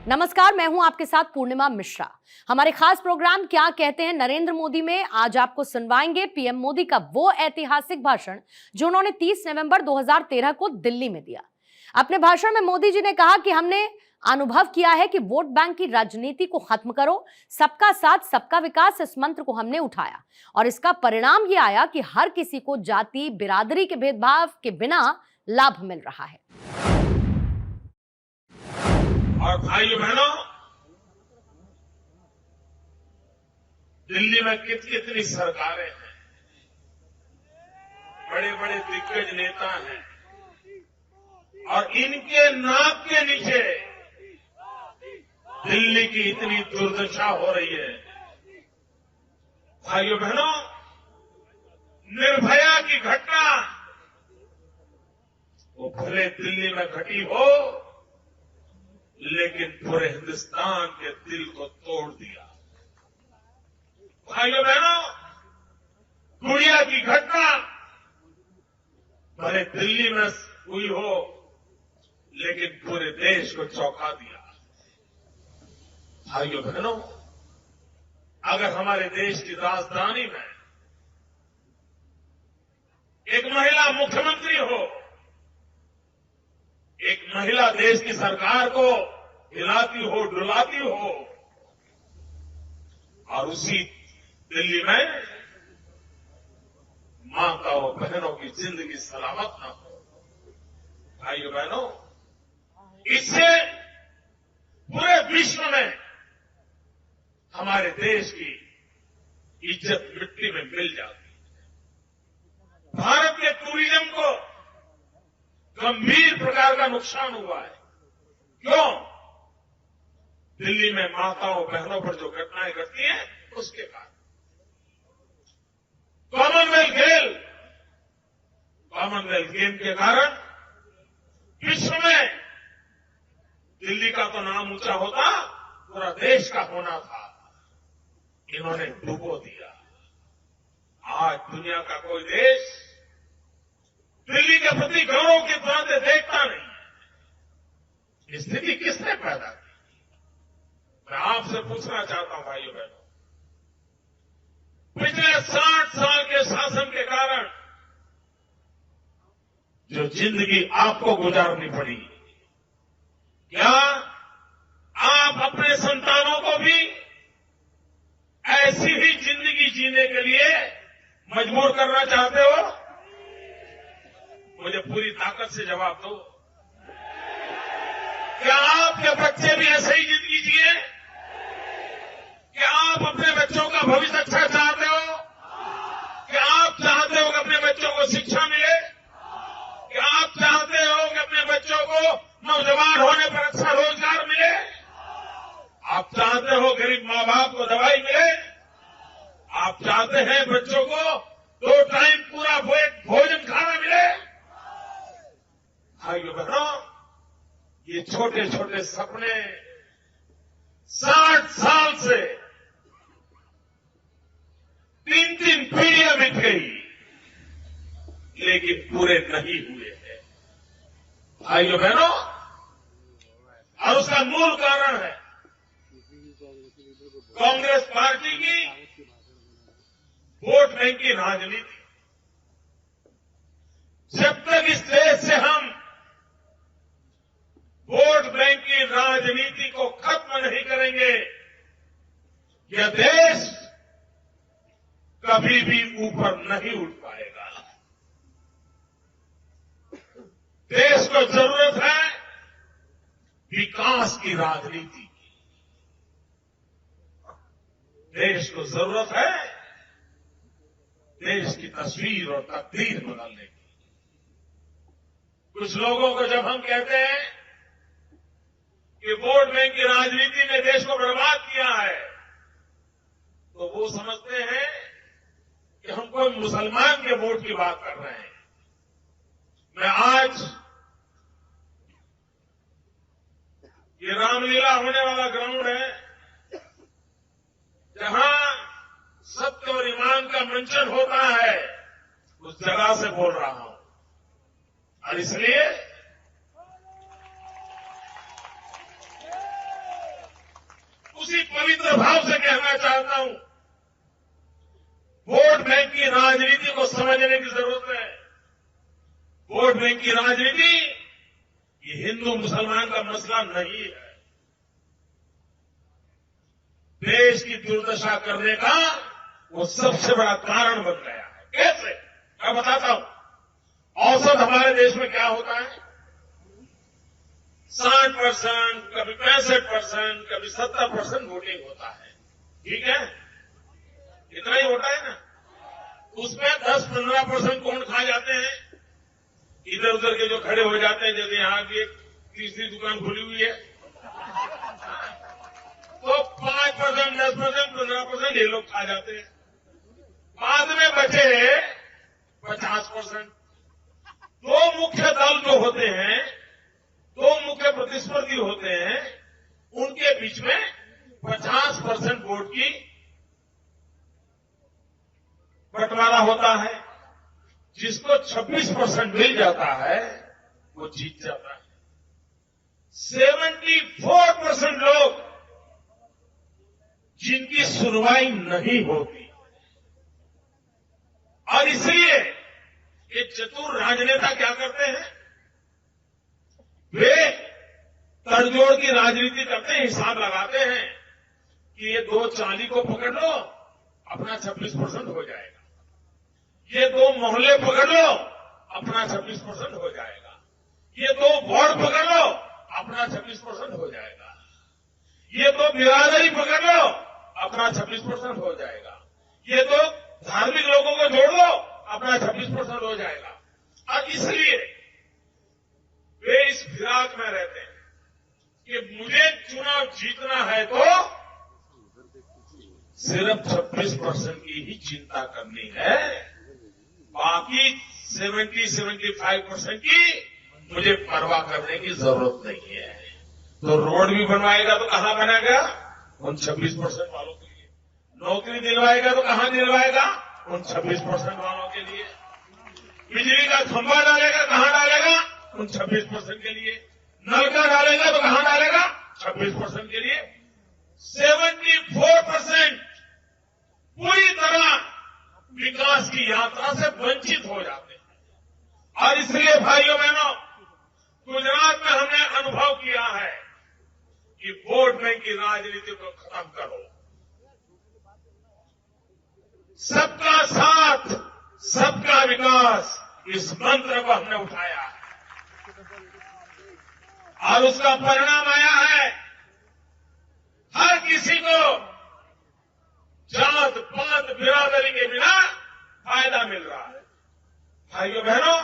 नमस्कार, मैं हूं आपके साथ पूर्णिमा मिश्रा। हमारे खास प्रोग्राम क्या कहते हैं नरेंद्र मोदी में आज आपको सुनवाएंगे पीएम मोदी का वो ऐतिहासिक भाषण जो उन्होंने 30 नवंबर 2013 को दिल्ली में दिया। अपने भाषण में मोदी जी ने कहा कि हमने अनुभव किया है कि वोट बैंक की राजनीति को खत्म करो, सबका साथ सबका विकास, इस मंत्र को हमने उठाया और इसका परिणाम ये आया कि हर किसी को जाति बिरादरी के भेदभाव के बिना लाभ मिल रहा है। और भाइयों बहनों, दिल्ली में कितनी सरकारें हैं, बड़े बड़े दिग्गज नेता हैं और इनके नाक के नीचे दिल्ली की इतनी दुर्दशा हो रही है। भाइयों बहनों, निर्भया की घटना वो भले दिल्ली में घटी हो लेकिन पूरे हिंदुस्तान के दिल को तोड़ दिया। भाइयों बहनों, गुड़िया की घटना भले दिल्ली में हुई हो लेकिन पूरे देश को चौंका दिया। भाइयों बहनों, अगर हमारे देश की राजधानी में एक महिला मुख्यमंत्री हो, एक महिला देश की सरकार को हिलाती हो, डुलाती हो और उसी दिल्ली में माताओं बहनों की जिंदगी सलामत न हो। भाइयों बहनों, इससे पूरे विश्व में हमारे देश की इज्जत मिट्टी में मिल जाती है। भारत के टूरिज्म को गंभीर प्रकार का नुकसान हुआ है। क्यों? दिल्ली में माताओं बहनों पर जो घटनाएं घटती हैं उसके कारण। कॉमनवेल्थ गेम के कारण विश्व में दिल्ली का तो नाम ऊंचा होता, पूरा देश का होना था। इन्होंने डुबो दिया। आज दुनिया का कोई देश दिल्ली के प्रति गौरव की तरह देखता नहीं। स्थिति किसने पैदा की? मैं आपसे पूछना चाहता हूं भाइयों बहनों, पिछले 60 साल के शासन के कारण जो जिंदगी आपको गुजारनी पड़ी, क्या आप अपने संतानों को भी ऐसी ही जिंदगी जीने के लिए मजबूर करना चाहते हो? मुझे पूरी ताकत से जवाब दो। क्या आपके बच्चे भी ऐसे ही जिंदगी जिए? क्या आप अपने बच्चों का भविष्य अच्छा चाहते हो? क्या आप चाहते हो कि अपने बच्चों को शिक्षा मिले? क्या आप चाहते हो कि अपने बच्चों को नौजवान होने पर अच्छा रोजगार मिले? आप चाहते हो गरीब मां बाप को दवाई मिले? आप चाहते हैं बच्चों को 2 टाइम पूरा भोजन खाना मिले? भाइयों बहनों, ये छोटे छोटे सपने 60 साल से 3 पीढ़ियां बीत गई लेकिन पूरे नहीं हुए हैं। भाइयों बहनों, और उसका मूल कारण है कांग्रेस पार्टी की वोट बैंक की राजनीति। जब तक इस देश से हम वोट बैंक की राजनीति को खत्म नहीं करेंगे, यह देश कभी भी ऊपर नहीं उठ पाएगा। देश को जरूरत है विकास की राजनीति की। देश को जरूरत है देश की तस्वीर और तकदीर बदलने की। कुछ लोगों को जब हम कहते हैं कि वोट बैंक की राजनीति ने देश को बर्बाद किया है, तो वो समझते हैं कि हम कोई मुसलमान के वोट की बात कर रहे हैं। मैं आज ये रामलीला होने वाला ग्राउंड है जहां सत्य और ईमान का मंचन होता है, उस जगह से बोल रहा हूं और इसलिए उसी पवित्र भाव से कहना चाहता हूं, वोट बैंक की राजनीति को समझने की जरूरत है। वोट बैंक की राजनीति ये हिंदू मुसलमान का मसला नहीं है। देश की दुर्दशा करने का वो सबसे बड़ा कारण बन गया है। कैसे? मैं बताता हूं। औसत हमारे देश में क्या होता है? 60%, कभी 65%, कभी 70% वोटिंग होता है। ठीक है, इतना ही होता है ना। उसमें 10-15% कौन खा जाते हैं? इधर उधर के जो खड़े हो जाते हैं, जैसे यहां की एक तीसरी दुकान खुली हुई है, तो 5%, 10%, 15% ये लोग खा जाते हैं। बाद में बचे 50%। दो मुख्य दल जो होते हैं, दो मुख्य प्रतिस्पर्धी होते हैं, उनके बीच में 50% वोट की बंटवारा होता है। जिसको 26% मिल जाता है वो जीत जाता है। 74% लोग जिनकी सुनवाई नहीं होती, और इसलिए ये चतुर राजनेता क्या करते हैं? वे तड़जोड़ की राजनीति करते हैं, हिसाब लगाते हैं कि ये 240 को पकड़ लो, अपना 26% हो जाएगा। ये 2 मोहल्ले पकड़ लो, अपना 26% हो जाएगा। ये 2 वार्ड पकड़ लो, अपना 26% हो जाएगा। ये 2 बिरादरी पकड़ लो, अपना 26% हो जाएगा। ये 2 धार्मिक लोगों को जोड़ लो, अपना 26% हो जाएगा। और इसलिए वे इस फिराक में रहते हैं कि मुझे चुनाव जीतना है तो सिर्फ 26% की ही चिंता करनी है, बाकी 70-75% की मुझे परवाह करने की जरूरत नहीं है। तो रोड भी बनवाएगा तो कहां बनेगा? उन 26% वालों के लिए। नौकरी दिलवाएगा तो कहां दिलवाएगा? उन 26% वालों के लिए। बिजली का खंभा डालेगा, कहां डालेगा? उन 26% के लिए। नलका डालेगा तो कहां डालेगा? 26% के लिए। 74% पूरी तरह विकास की यात्रा से वंचित हो जाते हैं। और इसलिए भाइयों बहनों, गुजरात में हमने अनुभव किया है कि वोट बैंक की राजनीति को खत्म करो। सबका साथ, सबका विकास, इस मंत्र को हमने उठाया है और उसका परिणाम आया है। हर किसी को जात पात बिरादरी के बिना फायदा मिल रहा है। भाइयों बहनों,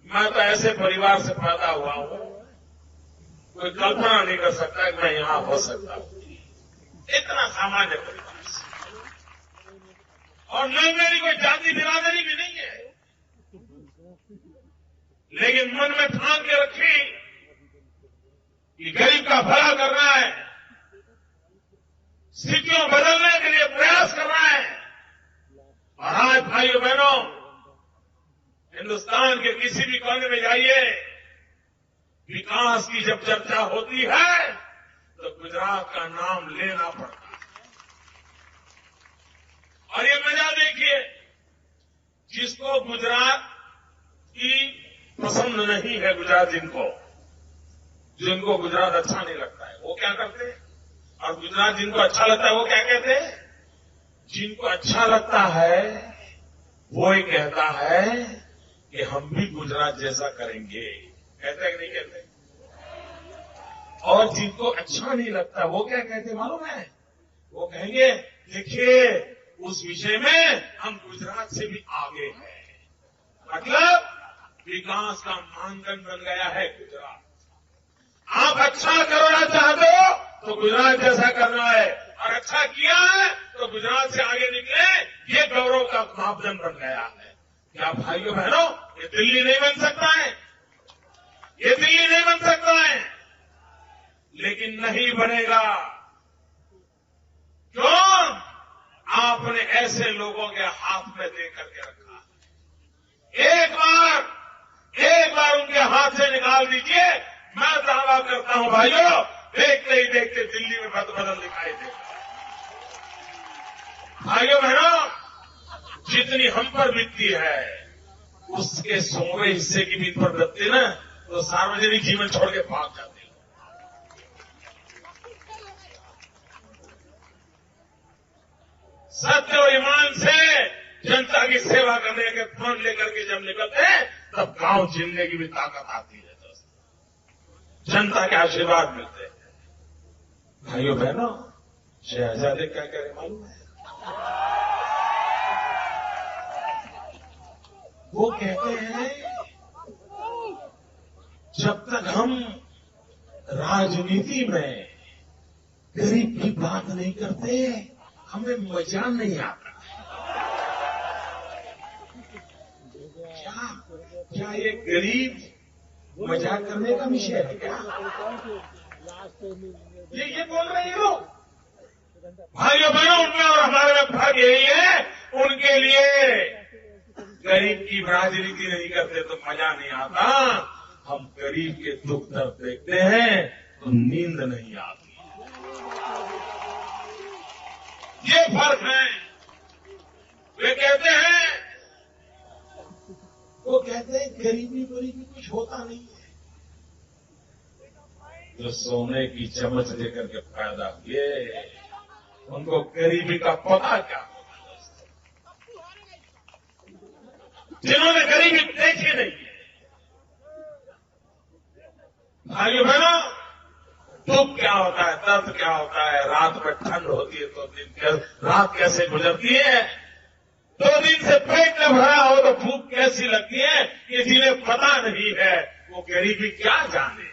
मैं तो ऐसे परिवार से पैदा हुआ हूं, कोई कल्पना नहीं कर सकता कि मैं यहां हो सकता हूं। इतना सामान्य परिवार से, और न मेरी कोई जाति बिरादरी भी नहीं है, लेकिन मन में ठान के रखी कि गरीब का भला करना है, स्थितियों बदलने के लिए प्रयास करना है। और आज भाइयों बहनों, हिंदुस्तान के किसी भी कोने में जाइए, विकास की जब चर्चा होती है तो गुजरात का नाम लेना पड़ता है। और ये मजा देखिए, जिसको गुजरात की पसंद नहीं है, गुजरात जिनको गुजरात अच्छा नहीं लगता है, वो क्या करते हैं? और गुजरात जिनको अच्छा लगता है वो क्या कहते हैं? जिनको अच्छा लगता है वो ही कहता है कि हम भी गुजरात जैसा करेंगे। कहते हैं कि नहीं कहते? और जिनको अच्छा नहीं लगता वो क्या कहते मालूम है? वो कहेंगे देखिए उस विषय में हम गुजरात से भी आगे हैं। मतलब विकास का मानदंड बन गया है गुजरात। आप अच्छा करना चाहते हो तो गुजरात जैसा करना है, और अच्छा किया है तो गुजरात से आगे निकले, ये गौरव का मापदंड बन गया है। क्या भाइयों बहनों, ये दिल्ली नहीं बन सकता है? ये दिल्ली नहीं बन सकता है, लेकिन नहीं बनेगा। क्यों? आपने ऐसे लोगों के हाथ में दे करके रखा है। एक बार उनके हाथ से निकाल दीजिए, मैं दावा करता हूं भाइयों, देखते ही देखते दिल्ली में बदल दिखाई दे। भाइयों बहनों, जितनी हम पर बीतती है उसके 100वें हिस्से की भी पर बीतती ना तो सार्वजनिक जीवन छोड़ के भाग जाते। सत्य और ईमान से जनता की सेवा करने के प्रण लेकर के जब निकलते हैं तब गांव झेलने की भी ताकत आती है दोस्त। जनता के आशीर्वाद मिलते हैं। भाइयों बहनों, शहजादे क्या कह रहे मालूम है? वो कहते हैं जब तक हम राजनीति में गरीब की बात नहीं करते हमें मजा नहीं आता। क्या ये गरीब मजाक करने का विषय है क्या? ये बोल रहे हैं लोग। भाइयों बहनों, उनमें और हमारे में फर्क यही है, उनके लिए गरीब की राजनीति नहीं करते तो मजा नहीं आता। हम गरीब के दुख दर्द देखते हैं तो नींद नहीं आती। ये फर्क है। वे कहते हैं गरीबी गरीबी कुछ होता नहीं है। जो सोने की चम्मच लेकर के पैदा हुए उनको गरीबी का पता क्या होगा? जिन्होंने गरीबी देखी नहीं है। भाइयों बहनों, दुख क्या होता है, दर्द क्या होता है, रात में ठंड होती है तो रात कैसे गुजरती है, 2 दिन से पेट न भरा हो तो भूख कैसी लगती है, ये जिन्हें पता नहीं है वो गरीबी क्या जाने।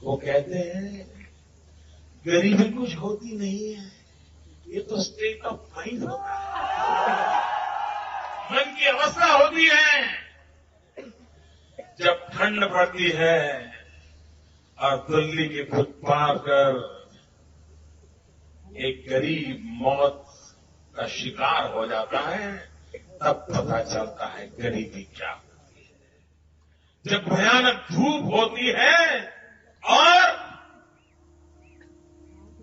वो कहते हैं गरीबी कुछ होती नहीं है, ये तो स्टेट ऑफ माइंड होता है, मन की अवस्था होती है। जब ठंड पड़ती है और दिल्ली के फुटपाथ पर एक गरीब मौत का शिकार हो जाता है तब पता चलता है गरीबी क्या होती है। जब भयानक धूप होती है और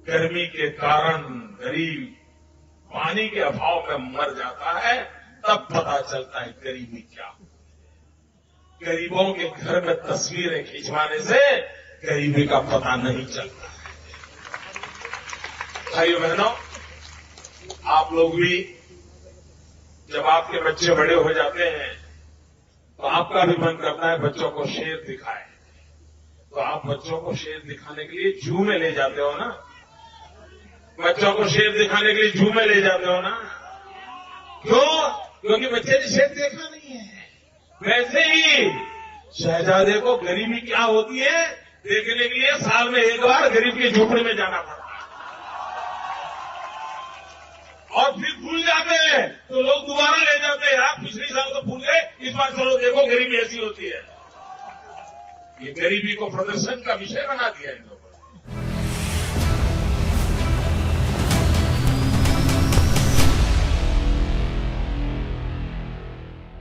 गर्मी के कारण गरीब पानी के अभाव में मर जाता है तब पता चलता है गरीबी क्या होती है। गरीबों के घर में तस्वीरें खिंचवाने से गरीबी का पता नहीं चलता है। भाइयों बहनों, आप लोग भी जब आपके बच्चे बड़े हो जाते हैं तो आपका भी मन करता है बच्चों को शेर दिखाएं। तो आप बच्चों को शेर दिखाने के लिए जू में ले जाते हो ना? बच्चों को शेर दिखाने के लिए जू में ले जाते हो ना? क्यों? क्योंकि बच्चे ने शेर देखा नहीं है। वैसे ही शहजादे को गरीबी क्या होती है देखने के लिए साल में एक बार गरीब की झोपड़ी में जाना पड़ता है और फिर भूल जाते हैं तो लोग दोबारा ले जाते हैं। आप पिछले साल तो भूल गए, इस बार चलो देखो गरीबी ऐसी होती है। ये गरीबी को प्रदर्शन का विषय बना दिया इन लोगों।